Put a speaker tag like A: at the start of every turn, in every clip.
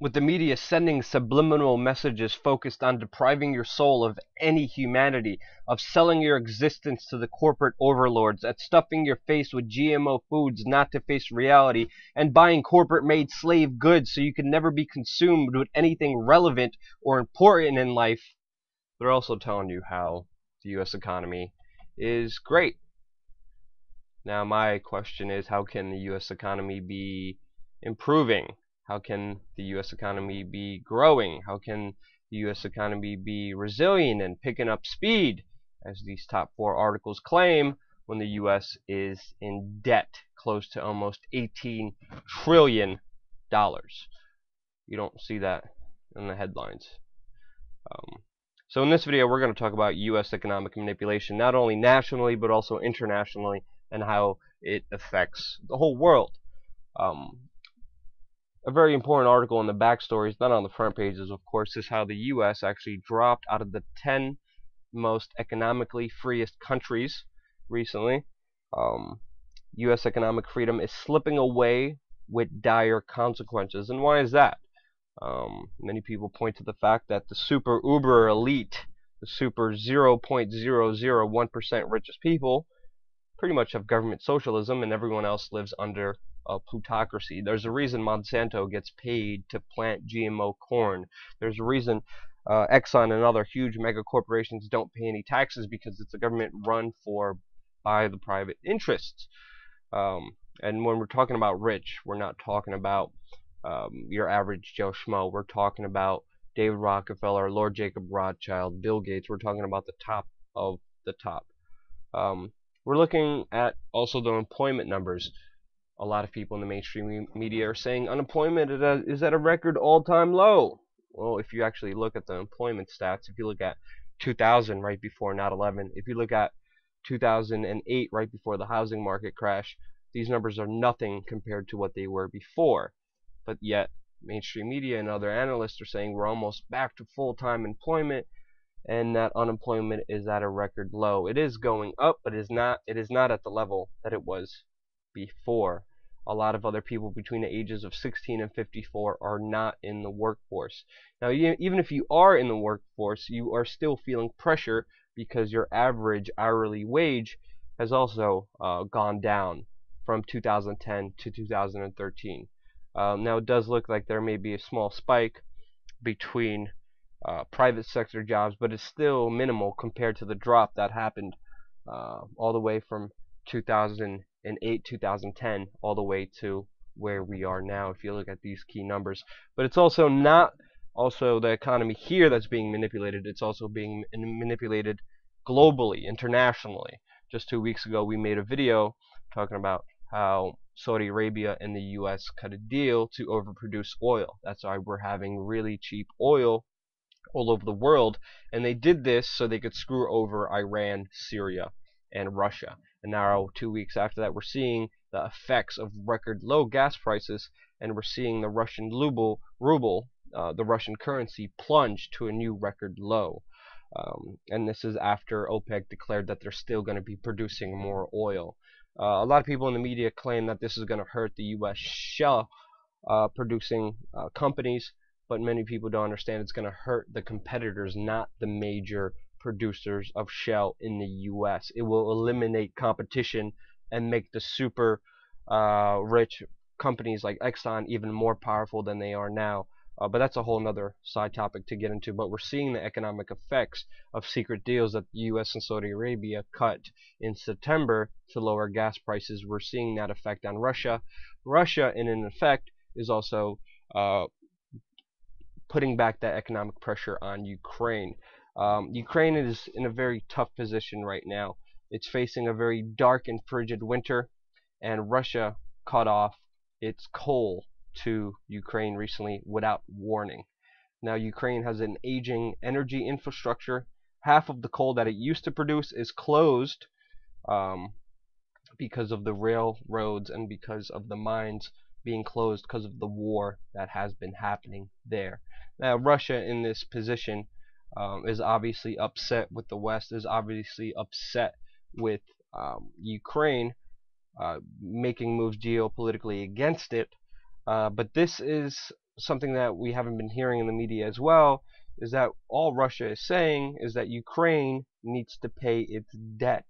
A: with the media sending subliminal messages focused on depriving your soul of any humanity, of selling your existence to the corporate overlords, at stuffing your face with GMO foods not to face reality, and buying corporate-made slave goods so you can never be consumed with anything relevant or important in life. They're also telling you how the U.S. economy is great. Now my question is, how can the U.S. economy be improving? How can the U.S. economy be growing? How can the U.S. economy be resilient and picking up speed, as these top 4 articles claim, when the U.S. is in debt close to almost $18 trillion? You don't see that in the headlines. So in this video, we're going to talk about U.S. economic manipulation, not only nationally, but also internationally, and how it affects the whole world. A very important article in the backstory, is not on the front pages, of course, is how the U.S. actually dropped out of the 10 most economically freest countries recently. U.S. economic freedom is slipping away with dire consequences. And why is that? Many people point to the fact that the super uber elite, the super 0.001% richest people, pretty much have government socialism, and everyone else lives under a plutocracy. There's a reason Monsanto gets paid to plant GMO corn. There's a reason Exxon and other huge mega corporations don't pay any taxes, because it's a government run by the private interests. And when we're talking about rich, we're not talking about your average Joe Schmo. We're talking about David Rockefeller, Lord Jacob Rothschild, Bill Gates. We're talking about the top of the top. We're looking at also the employment numbers. A lot of people in the mainstream media are saying unemployment is at a record all-time low. Well, if you actually look at the employment stats, if you look at 2000 right before 9/11, if you look at 2008 right before the housing market crash, these numbers are nothing compared to what they were before. But yet, mainstream media and other analysts are saying we're almost back to full-time employment, and that unemployment is at a record low. It is going up, but it is not at the level that it was before. A lot of other people between the ages of 16 and 54 are not in the workforce. Now, even if you are in the workforce, you are still feeling pressure, because your average hourly wage has also gone down from 2010 to 2013. Now, it does look like there may be a small spike between private sector jobs, but it's still minimal compared to the drop that happened all the way from 2008, 2010, all the way to where we are now, if you look at these key numbers. But it's also not the economy here that's being manipulated. It's also being manipulated globally, internationally. Just 2 weeks ago, we made a video talking about how Saudi Arabia and the U.S. cut a deal to overproduce oil. That's why we're having really cheap oil all over the world, and they did this so they could screw over Iran, Syria, and Russia. And now, 2 weeks after that, we're seeing the effects of record low gas prices, and we're seeing the Russian ruble, the Russian currency, plunge to a new record low. And this is after OPEC declared that they're still going to be producing more oil. A lot of people in the media claim that this is going to hurt the U.S. shale producing companies, but many people don't understand it's going to hurt the competitors, not the major producers of shale in the U.S. It will eliminate competition and make the super rich companies like Exxon even more powerful than they are now. But that's a whole nother side topic to get into. But we're seeing the economic effects of secret deals that the U.S. and Saudi Arabia cut in September to lower gas prices. We're seeing that effect on Russia. Russia, in effect, is also putting back that economic pressure on Ukraine. Ukraine is in a very tough position right now. It's facing a very dark and frigid winter, and Russia cut off its coal to Ukraine recently without warning. Now, Ukraine has an aging energy infrastructure. Half of the coal that it used to produce is closed because of the railroads and because of the mines being closed because of the war that has been happening there. Now, Russia in this position is obviously upset with the West, is obviously upset with Ukraine making moves geopolitically against it. But this is something that we haven't been hearing in the media as well is that all Russia is saying is that Ukraine needs to pay its debt,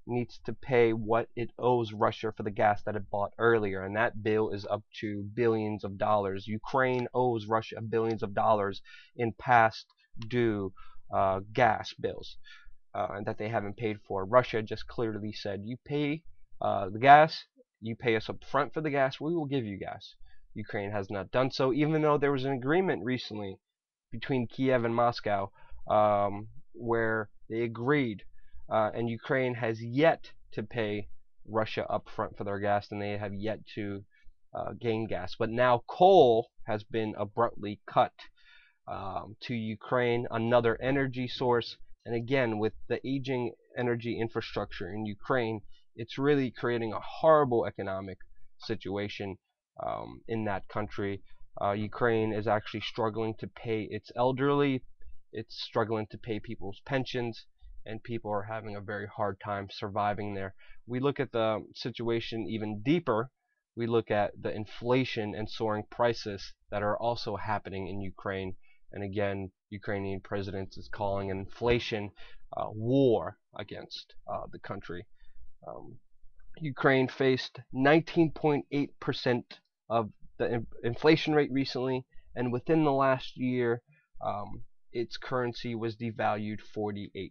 A: needs to pay what it owes Russia for the gas that it bought earlier, and that bill is up to billions of dollars. Ukraine owes Russia billions of dollars in past due gas bills and that they haven't paid for. Russia just clearly said, you pay the gas, you pay us up front for the gas, we will give you gas. Ukraine has not done so, even though there was an agreement recently between Kiev and Moscow where they agreed, and Ukraine has yet to pay Russia up front for their gas, and they have yet to gain gas. But now coal has been abruptly cut to Ukraine, another energy source. And again, with the aging energy infrastructure in Ukraine, it's really creating a horrible economic situation in that country. Ukraine is actually struggling to pay its elderly, it's struggling to pay people's pensions, and people are having a very hard time surviving there. We look at the situation even deeper. We look at the inflation and soaring prices that are also happening in Ukraine. And again, Ukrainian president is calling an inflation war against the country. Ukraine faced 19.8% of the inflation rate recently, and within the last year, its currency was devalued 48%,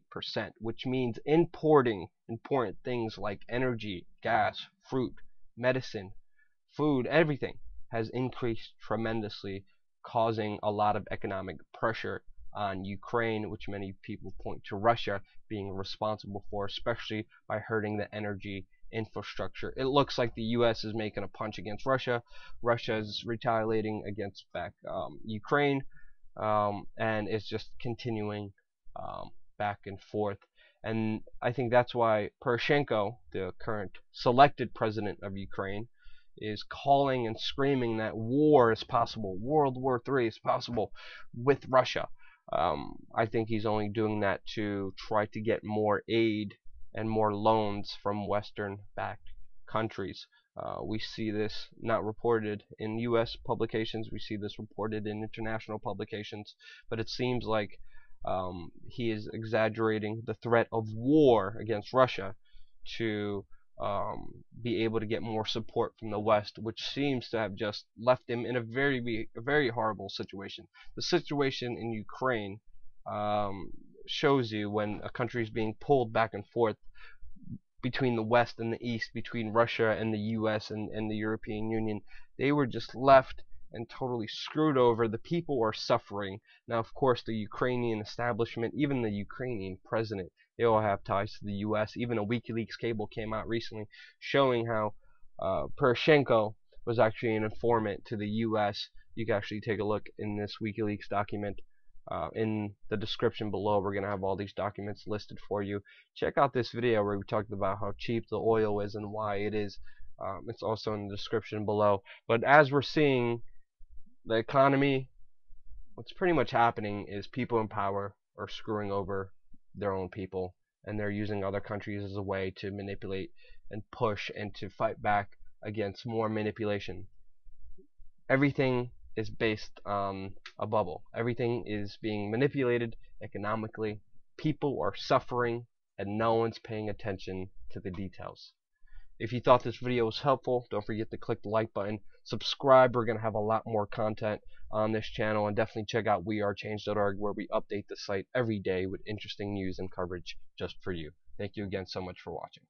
A: which means importing important things like energy, gas, fruit, medicine, food, everything has increased tremendously, causing a lot of economic pressure on Ukraine, which many people point to Russia being responsible for, especially by hurting the energy infrastructure. It looks like the U.S. is making a punch against Russia. Russia is retaliating against Ukraine, and it's just continuing back and forth. And I think that's why Poroshenko, the current selected president of Ukraine, is calling and screaming that war is possible, World War III is possible with Russia. I think he's only doing that to try to get more aid and more loans from Western-backed countries. We see this not reported in U.S. publications, we see this reported in international publications, but it seems like he is exaggerating the threat of war against Russia to be able to get more support from the West, which seems to have just left him in a very horrible situation. The situation in Ukraine shows you when a country is being pulled back and forth between the West and the East, between Russia and the US and the European Union. They were just left and totally screwed over. The people are suffering. Now, of course, the Ukrainian establishment, even the Ukrainian president, they all have ties to the US. Even a WikiLeaks cable came out recently showing how Poroshenko was actually an informant to the US. You can actually take a look in this WikiLeaks document. In the description below, we're going to have all these documents listed for you. Check out this video where we talked about how cheap the oil is and why it is. It's also in the description below. But as we're seeing, the economy, what's pretty much happening is people in power are screwing over their own people, and they're using other countries as a way to manipulate and push and to fight back against more manipulation. Everything is based on a bubble. Everything is being manipulated economically. People are suffering, and no one's paying attention to the details. If you thought this video was helpful, don't forget to click the like button. Subscribe. We're going to have a lot more content on this channel. And definitely check out WeAreChange.org, where we update the site every day with interesting news and coverage just for you. Thank you again so much for watching.